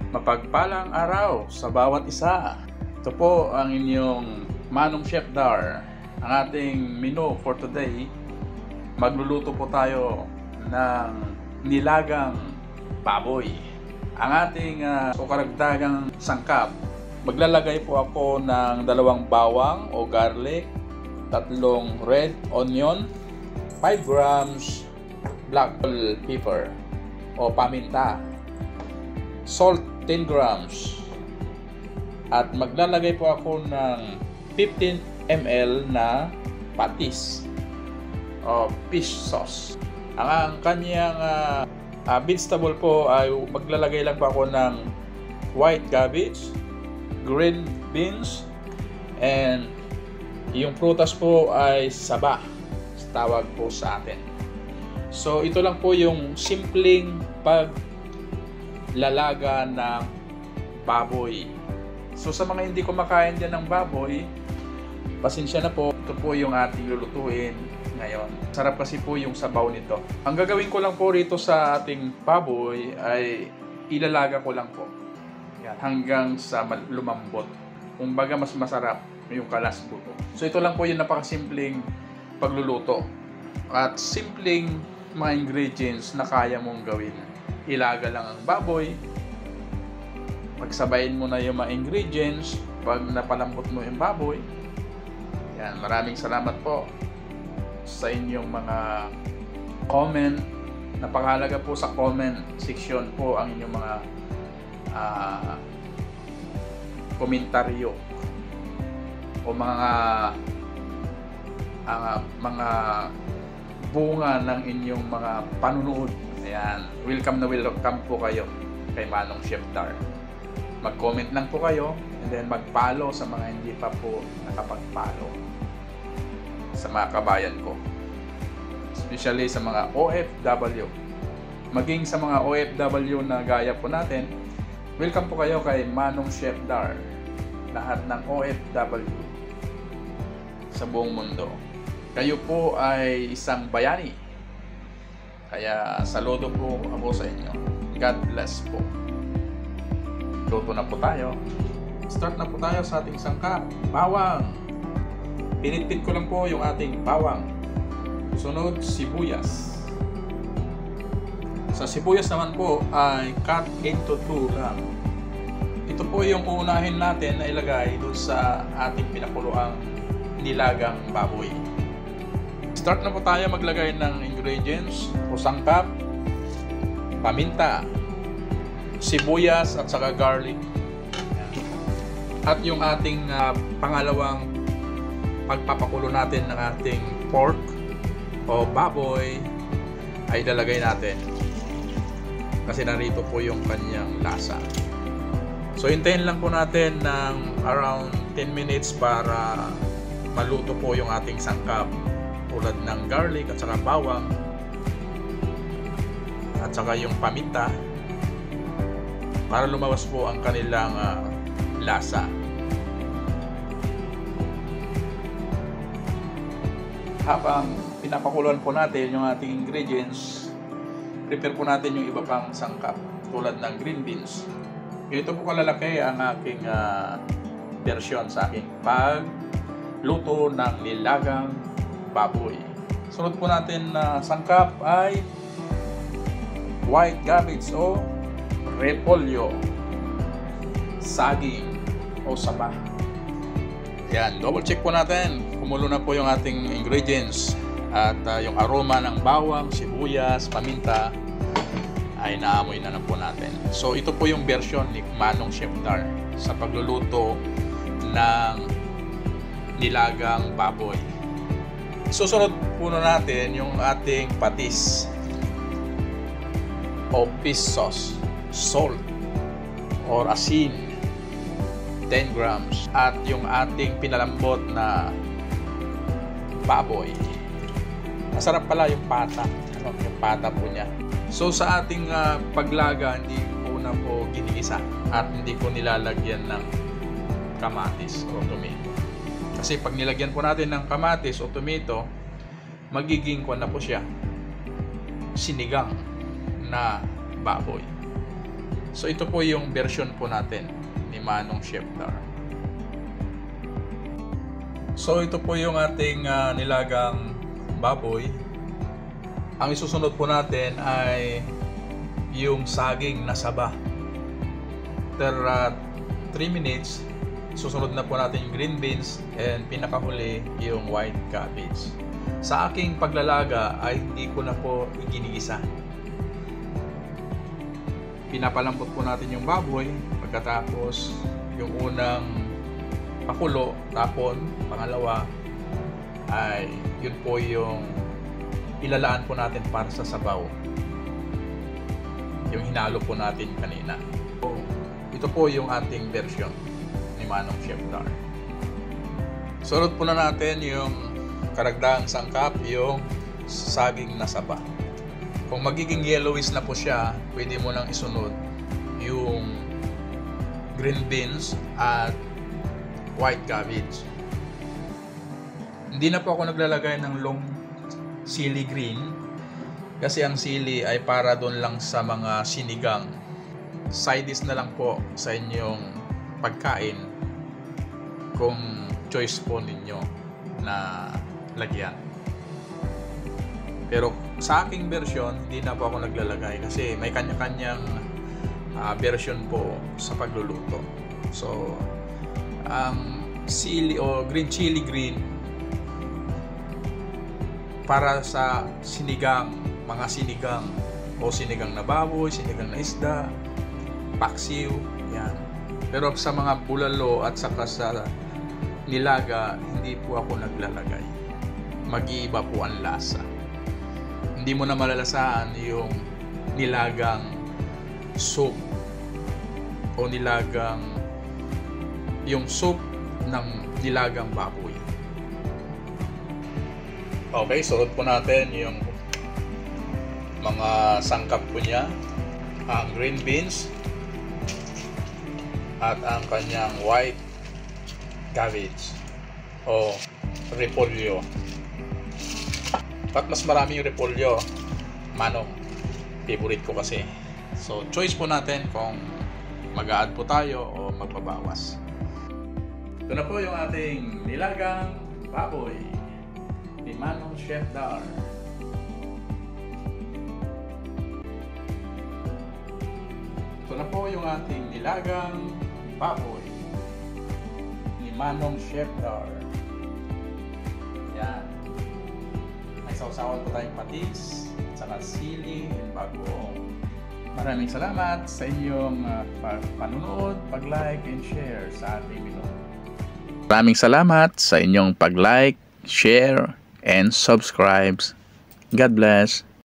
Mapagpalang araw sa bawat isa. Ito po ang inyong Manong Chef Dar. Ang ating menu for today, magluluto po tayo ng nilagang baboy. Ang ating karagdagang sangkap, maglalagay po ako ng 2 bawang o garlic, 3 red onion, 5 grams black pepper o paminta, salt 10 grams, at maglalagay po ako ng 15 ml na patis o fish sauce. Ang kanyang vegetable po ay maglalagay lang po ako ng white cabbage, green beans, and yung prutas po ay saba, tawag po sa atin. So ito lang po yung simpleng paglalaga ng baboy. So sa mga hindi kumakain dyan ng baboy, pasensya na po, ito po yung ating lulutuin ngayon. Sarap kasi po yung sabaw nito. Ang gagawin ko lang po rito sa ating baboy ay ilalaga ko lang po. Yan, hanggang sa lumambot. Kumbaga mas masarap yung kalas buto. So ito lang po yung napakasimpleng pagluluto. At simpleng mga ingredients na kaya mong gawin. Ilaga lang ang baboy. Pagsabayin mo na yung mga ingredients. Pag napalambot mo yung baboy. Yan, maraming salamat po sa inyong mga comment. Napakahalaga po sa comment section po ang inyong mga komentaryo o mga bunga ng inyong mga panunood. Ayan, welcome na welcome po kayo kay Manong Chef Dar. Mag-comment lang po kayo and then mag-follow sa mga hindi pa po nakapag-follow sa mga kabayan ko, especially sa mga OFW. Maging sa mga OFW na gaya po natin, welcome po kayo kay Manong Chef Dar. Lahat ng OFW sa buong mundo, kayo po ay isang bayani. Kaya saludo po ako sa inyo. God bless po. Luto na po tayo. Start na po tayo sa ating sangkap. Bawang. Pinitpit ko lang po yung ating bawang. Sunod, sibuyas. Sa sibuyas naman po ay cut into 2 lang. Ito po yung uunahin natin na ilagay doon sa ating pinakuluang nilagang baboy. Start na po tayo maglagay ng ingredients o sangkap. Paminta, sibuyas at saka garlic. At yung ating pangalawang pagpapakulo natin ng ating pork o baboy ay ilalagay natin. Kasi narito po yung kanyang lasa. So hintayin lang po natin ng around 10 minutes para maluto po yung ating sangkap tulad ng garlic at saka bawang at saka yung paminta para lumawas po ang kanilang lasa. Habang pinapakuluan po natin yung ating ingredients, prepare po natin yung iba pang sangkap tulad ng green beans. Ito po kalalaki ang aking version sa aking pagluto ng nilagang baboy. Sunod po natin na sangkap ay white cabbage o repolyo, saging o saba. Yan, double check po natin. Kumulo na po yung ating ingredients at yung aroma ng bawang, sibuyas, paminta ay naamoy na po natin. So ito po yung version ni Manong Chef Dar sa pagluluto ng nilagang baboy. Susunod po natin yung ating patis o fish sauce, salt or asin 10 grams at yung ating pinalambot na baboy. Masarap pala yung pata, yung pata po niya. So sa ating paglaga, hindi po na po ginigisa at hindi ko nilalagyan ng kamatis o tomato. Kasi pag nilagyan po natin ng kamatis o tomato, magiging na po siya, sinigang na baboy. So ito po yung version po natin ni Manong Chef Dar. So ito po yung ating nilagang baboy. Ang isusunod po natin ay yung saging na saba. After 3 minutes, susunod na po natin yung green beans and pinakahuli yung white cabbage. Sa aking paglalaga ay hindi ko na po iginigisa. Pinapalambot po natin yung baboy, pagkatapos yung unang pakulo, tapon, pangalawa ay yun po yung ilalaan po natin para sa sabaw, yung hinalo po natin kanina. So, ito po yung ating version ni Manong Chef Dar. Sunod po na natin yung karagdagang sangkap, yung saging na saba. Kung magiging yellowish na po siya, pwede mo nang isunod yung green beans at white cabbage. Hindi na po ako naglalagay ng long sili green kasi ang sili ay para doon lang sa mga sinigang. Side dish na lang po sa inyong pagkain kung choice po ninyo na lagyan. Pero sa aking version, hindi na po ako naglalagay kasi may kanya-kanyang version po sa pagluluto. So, ang sili o green chili green para sa sinigang, mga sinigang o sinigang na baboy, sinigang na isda, paksiw, yan. Pero sa mga bulalo at saka sa nilaga, hindi po ako naglalagay. Mag-iiba po ang lasa. Hindi mo na malalasahan yung nilagang soup o nilagang yung soup ng nilagang baboy. Okay, sunod po natin yung mga sangkap po niya, ang green beans at ang kanyang white cabbage o repolyo. At mas marami yung repolyo, Manong, favorite ko kasi. So choice po natin kung mag-a-add po tayo o magbabawas. Ito na po yung ating nilagang baboy ni Manong Chef Dar. Ito na po yung ating nilagang baboy ni Manong Chef Dar. Yan. May sausawan po tayong patis, saka sili, and bagoong. Maraming salamat sa inyong panunood, pag-like, and share sa ating video. Maraming salamat sa inyong pag-like, share, and subscribe. God bless.